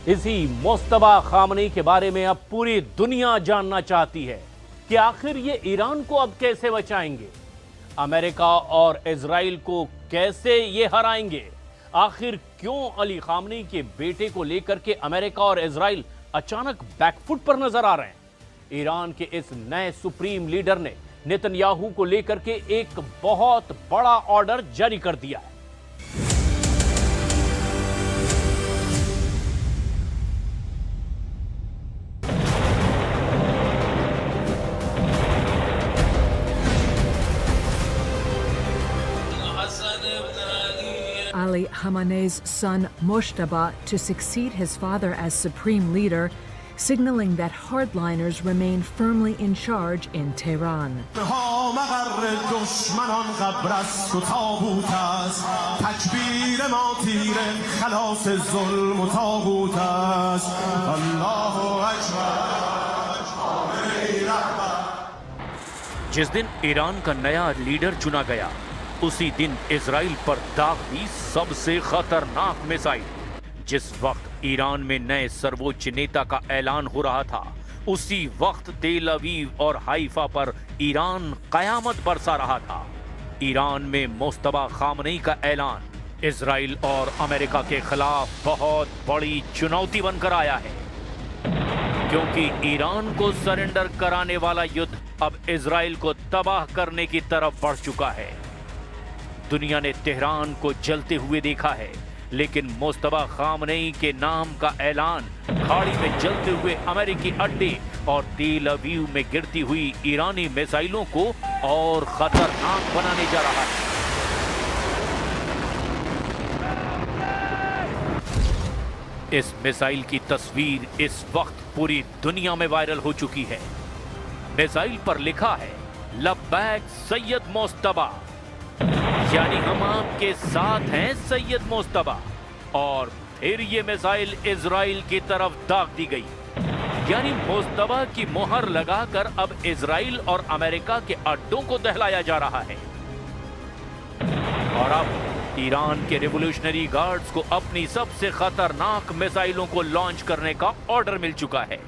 इसी मुस्तबा खामनी के बारे में अब पूरी दुनिया जानना चाहती है कि आखिर ये ईरान को अब कैसे बचाएंगे, अमेरिका और इजराइल को कैसे ये हराएंगे। आखिर क्यों अली खामनी के बेटे को लेकर के अमेरिका और इजराइल अचानक बैकफुट पर नजर आ रहे हैं। ईरान के इस नए सुप्रीम लीडर ने नेतन्याहू को लेकर के एक बहुत बड़ा ऑर्डर जारी कर दिया है। Ali Khamenei's son Mojtaba to succeed his father as supreme leader, signaling that hardliners remain firmly in charge in Tehran. जिस दिन ईरान का नया लीडर चुना गया, उसी दिन इजराइल पर दाग दी सबसे खतरनाक मिसाइल। जिस वक्त ईरान में नए सर्वोच्च नेता का ऐलान हो रहा था, उसी वक्त तेल अवीव और हाइफा पर ईरान कयामत बरसा रहा था। ईरान में मुस्तबा खामनेई का ऐलान इजराइल और अमेरिका के खिलाफ बहुत बड़ी चुनौती बनकर आया है, क्योंकि ईरान को सरेंडर कराने वाला युद्ध अब इजराइल को तबाह करने की तरफ बढ़ चुका है। दुनिया ने तेहरान को जलते हुए देखा है, लेकिन मुस्तबा खामनेई के नाम का ऐलान खाड़ी में जलते हुए अमेरिकी अड्डे और तेल अवीव में गिरती हुई ईरानी मिसाइलों को और खतरनाक बनाने जा रहा है। इस मिसाइल की तस्वीर इस वक्त पूरी दुनिया में वायरल हो चुकी है। मिसाइल पर लिखा है लब्बैक सैयद मुस्तबा, यानी हम आपके साथ हैं सैयद मुस्तबा। और फिर ये मिसाइल इजराइल की तरफ दाग दी गई, यानी मुस्तबा की मुहर लगाकर अब इजराइल और अमेरिका के अड्डों को दहलाया जा रहा है। और अब ईरान के रिवॉल्यूशनरी गार्ड्स को अपनी सबसे खतरनाक मिसाइलों को लॉन्च करने का ऑर्डर मिल चुका है।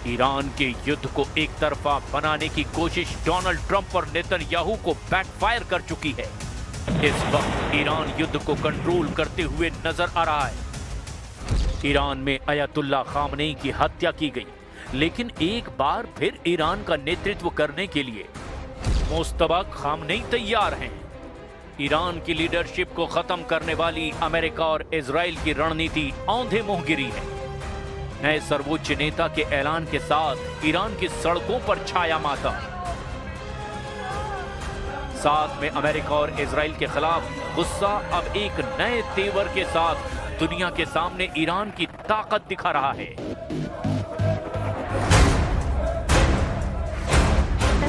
ईरान के युद्ध को एक तरफा बनाने की कोशिश डोनाल्ड ट्रंप और नेतन्याहू को बैकफायर कर चुकी है। इस वक्त ईरान युद्ध को कंट्रोल करते हुए नजर आ रहा है। ईरान में अयतुल्ला खामनेई की हत्या की गई, लेकिन एक बार फिर ईरान का नेतृत्व करने के लिए मुस्तबा खामनेई तैयार हैं। ईरान की लीडरशिप को खत्म करने वाली अमेरिका और इजराइल की रणनीति औंधे मुंह गिरी है। नए सर्वोच्च नेता के ऐलान के साथ ईरान की सड़कों पर छाया मातम। साथ में अमेरिका और इजराइल के खिलाफ गुस्सा अब एक नए तेवर के साथ दुनिया के सामने ईरान की ताकत दिखा रहा है।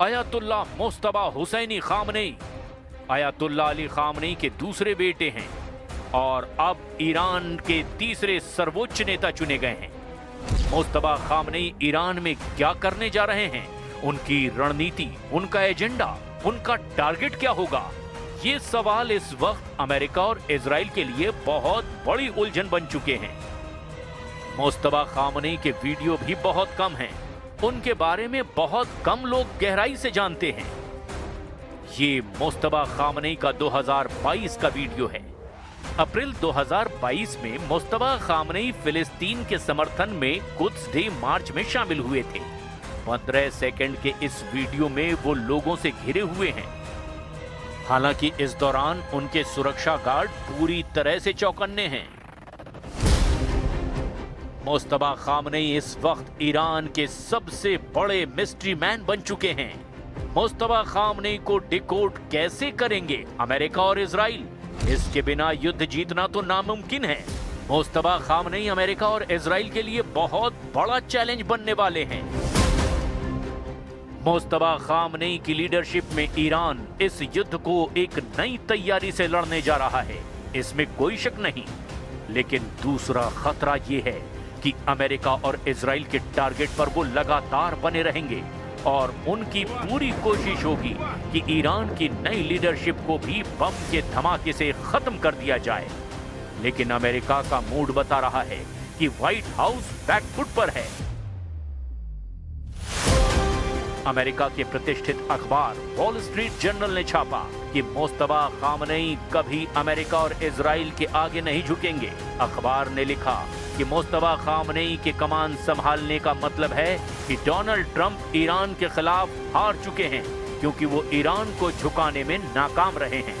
Ayatollah Mojtaba Hosseini Khamenei Ayatollah Ali Khamenei के दूसरे बेटे हैं और अब ईरान के तीसरे सर्वोच्च नेता चुने गए हैं। मुस्तबा खामनेई ईरान में क्या करने जा रहे हैं, उनकी रणनीति, उनका एजेंडा, उनका टारगेट क्या होगा, ये सवाल इस वक्त अमेरिका और इजराइल के लिए बहुत बड़ी उलझन बन चुके हैं। मुस्तबा खामनेई के वीडियो भी बहुत कम हैं, उनके बारे में बहुत कम लोग गहराई से जानते हैं। ये मुस्तबा खामनेई का 2022 का वीडियो है। अप्रैल 2022 में मुस्तबा खामनेई फिलिस्तीन के समर्थन में कुद्स डे मार्च में शामिल हुए थे। 15 सेकंड के इस वीडियो में वो लोगों से घिरे हुए हैं। हालांकि इस दौरान उनके सुरक्षा गार्ड पूरी तरह से चौकन्ने हैं। मुस्तबा खामनेई इस वक्त ईरान के सबसे बड़े मिस्ट्री मैन बन चुके हैं। मुस्तबा खामनेई को डिकोड कैसे करेंगे अमेरिका और इजराइल, इसके बिना युद्ध जीतना तो नामुमकिन है। मुस्तफा खामनेई अमेरिका और इजराइल के लिए बहुत बड़ा चैलेंज बनने वाले हैं। मुस्तफा खामनेई की लीडरशिप में ईरान इस युद्ध को एक नई तैयारी से लड़ने जा रहा है, इसमें कोई शक नहीं। लेकिन दूसरा खतरा यह है कि अमेरिका और इजराइल के टारगेट पर वो लगातार बने रहेंगे और उनकी पूरी कोशिश होगी कि ईरान की नई लीडरशिप को भी बम के धमाके से खत्म कर दिया जाए। लेकिन अमेरिका का मूड बता रहा है कि व्हाइट हाउस बैकफुट पर है। अमेरिका के प्रतिष्ठित अखबार वॉल स्ट्रीट जर्नल ने छापा कि मुस्तफा खामनेई कभी अमेरिका और इजराइल के आगे नहीं झुकेंगे। अखबार ने लिखा कि मुस्तफा खामनेई के कमान संभालने का मतलब है कि डोनाल्ड ट्रंप ईरान के खिलाफ हार चुके हैं, क्योंकि वो ईरान को झुकाने में नाकाम रहे हैं।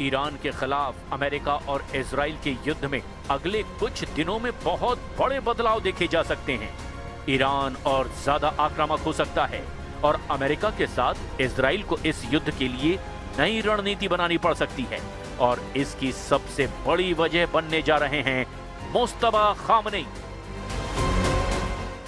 ईरान के खिलाफ अमेरिका और इजराइल के युद्ध में अगले कुछ दिनों में बहुत बड़े बदलाव देखे जा सकते हैं। ईरान और ज्यादा आक्रामक हो सकता है और अमेरिका के साथ इजराइल को इस युद्ध के लिए नई रणनीति बनानी पड़ सकती है। और इसकी सबसे बड़ी वजह बनने जा रहे हैं मुस्तफा खामनेई।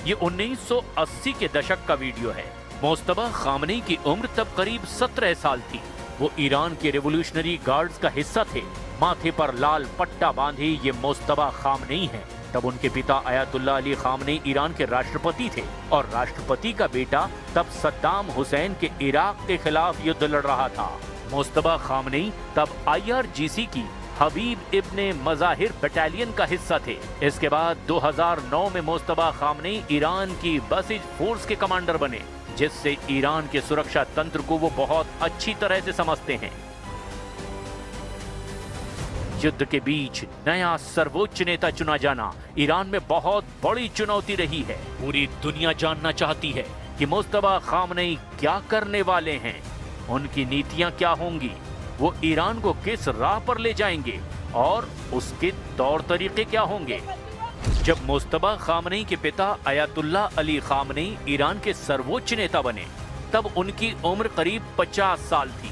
ये 1980 के दशक का वीडियो है। मुस्तफा खामनेई की उम्र तब करीब 17 साल थी। वो ईरान के रेवोल्यूशनरी गार्ड्स का हिस्सा थे। माथे पर लाल पट्टा बांधे ये मुस्तफा खामनेई हैं। तब उनके पिता अयातुल्ला अली खामनेई ईरान के राष्ट्रपति थे और राष्ट्रपति का बेटा तब सद्दाम हुसैन के इराक के खिलाफ युद्ध लड़ रहा था। मुस्तफा खामनेई तब IRGC की हबीब इब्ने मज़ाहिर बटालियन का हिस्सा थे। इसके बाद 2009 में मुस्तफा खामनेई ईरान की बसिज फोर्स के कमांडर बने, जिससे ईरान के सुरक्षा तंत्र को वो बहुत अच्छी तरह से समझते हैं। युद्ध के बीच नया सर्वोच्च नेता चुना जाना ईरान में बहुत बड़ी चुनौती रही है। पूरी दुनिया जानना चाहती है कि मुस्तफा खामनेई क्या करने वाले हैं, उनकी नीतियां क्या होंगी, वो ईरान को किस राह पर ले जाएंगे और उसके तौर तरीके क्या होंगे। जब मुस्तफा खामनेई के पिता अयातुल्ला अली खामनेई ईरान के सर्वोच्च नेता बने, तब उनकी उम्र करीब 50 साल थी।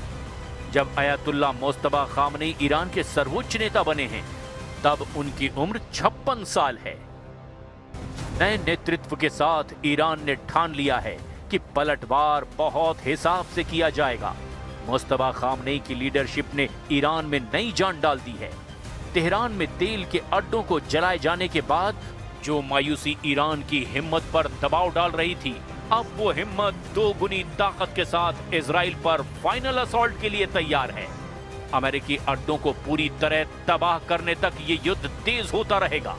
जब अयातुल्ला मुस्तफा खामनेई ईरान के सर्वोच्च नेता बने हैं, तब उनकी उम्र 56 साल है। नए नेतृत्व के साथ ईरान ने ठान लिया है कि पलटवार बहुत हिसाब से किया जाएगा। मुस्तफा खामनेई की लीडरशिप ने ईरान में नई जान डाल दी है। तेहरान में तेल के अड्डों को जलाए जाने के बाद जो मायूसी ईरान की हिम्मत पर दबाव डाल रही थी, अब वो हिम्मत 2 गुनी ताकत के साथ इजराइल पर फाइनल असॉल्ट के लिए तैयार है। अमेरिकी अड्डों को पूरी तरह तबाह करने तक ये युद्ध तेज होता रहेगा।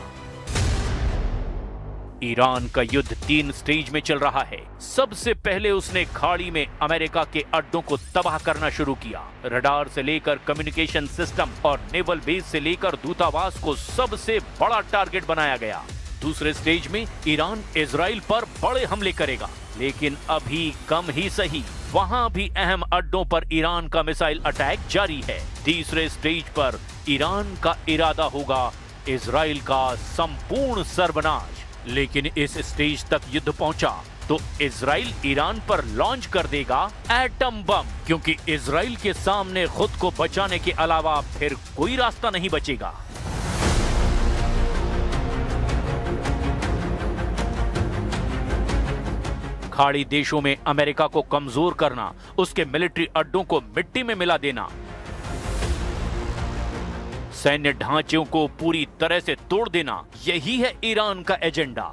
ईरान का युद्ध 3 स्टेज में चल रहा है। सबसे पहले उसने खाड़ी में अमेरिका के अड्डों को तबाह करना शुरू किया। रडार से लेकर कम्युनिकेशन सिस्टम और नेवल बेस से लेकर दूतावास को सबसे बड़ा टारगेट बनाया गया। दूसरे स्टेज में ईरान इजराइल पर बड़े हमले करेगा, लेकिन अभी कम ही सही, वहां भी अहम अड्डों पर ईरान का मिसाइल अटैक जारी है। तीसरे स्टेज पर ईरान का इरादा होगा इजराइल का संपूर्ण सर्वनाश। लेकिन इस स्टेज तक युद्ध पहुंचा तो इजराइल ईरान पर लॉन्च कर देगा एटम बम, क्योंकि इजराइल के सामने खुद को बचाने के अलावा फिर कोई रास्ता नहीं बचेगा। खाड़ी देशों में अमेरिका को कमजोर करना, उसके मिलिट्री अड्डों को मिट्टी में मिला देना, सैन्य ढांचों को पूरी तरह से तोड़ देना, यही है ईरान का एजेंडा।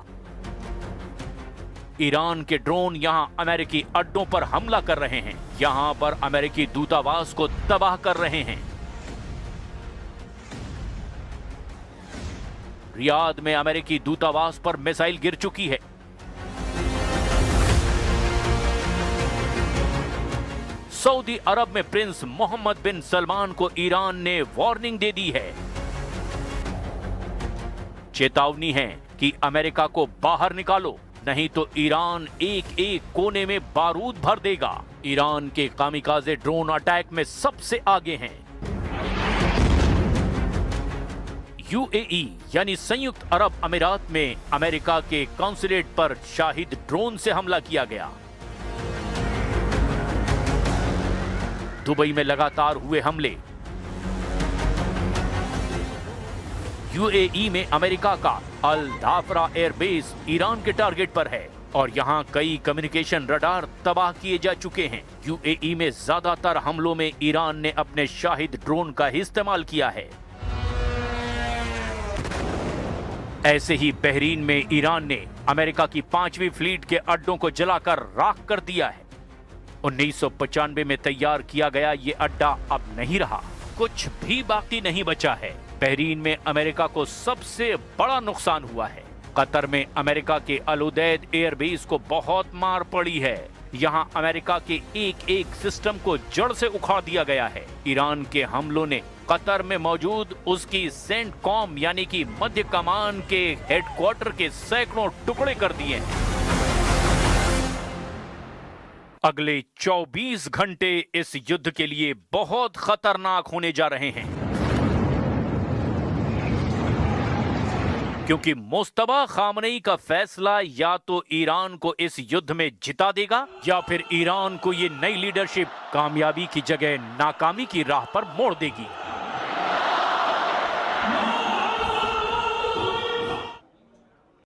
ईरान के ड्रोन यहां अमेरिकी अड्डों पर हमला कर रहे हैं, यहां पर अमेरिकी दूतावास को तबाह कर रहे हैं। रियाद में अमेरिकी दूतावास पर मिसाइल गिर चुकी है। सऊदी अरब में प्रिंस मोहम्मद बिन सलमान को ईरान ने वार्निंग दे दी है। चेतावनी है कि अमेरिका को बाहर निकालो, नहीं तो ईरान एक एक कोने में बारूद भर देगा। ईरान के कामिकाज़े ड्रोन अटैक में सबसे आगे हैं। यूएई यानी संयुक्त अरब अमीरात में अमेरिका के कॉन्सुलेट पर शाहिद ड्रोन से हमला किया गया। दुबई में लगातार हुए हमले। यूएई में अमेरिका का अल धाफरा एयरबेस ईरान के टारगेट पर है और यहां कई कम्युनिकेशन रडार तबाह किए जा चुके हैं। यूएई में ज्यादातर हमलों में ईरान ने अपने शाहिद ड्रोन का ही इस्तेमाल किया है। ऐसे ही बहरीन में ईरान ने अमेरिका की 5वीं फ्लीट के अड्डों को जलाकर राख कर दिया है। 1995 में तैयार किया गया ये अड्डा अब नहीं रहा, कुछ भी बाकी नहीं बचा है। बहरीन में अमेरिका को सबसे बड़ा नुकसान हुआ है। कतर में अमेरिका के अल उदैद एयरबेस को बहुत मार पड़ी है। यहां अमेरिका के एक एक सिस्टम को जड़ से उखाड़ दिया गया है। ईरान के हमलों ने कतर में मौजूद उसकी सेंटकॉम यानी कि मध्य कमान के हेडक्वार्टर के सैकड़ों टुकड़े कर दिए हैं। अगले 24 घंटे इस युद्ध के लिए बहुत खतरनाक होने जा रहे हैं, क्योंकि मुस्तबा खामनेई का फैसला या तो ईरान को इस युद्ध में जिता देगा या फिर ईरान को ये नई लीडरशिप कामयाबी की जगह नाकामी की राह पर मोड़ देगी।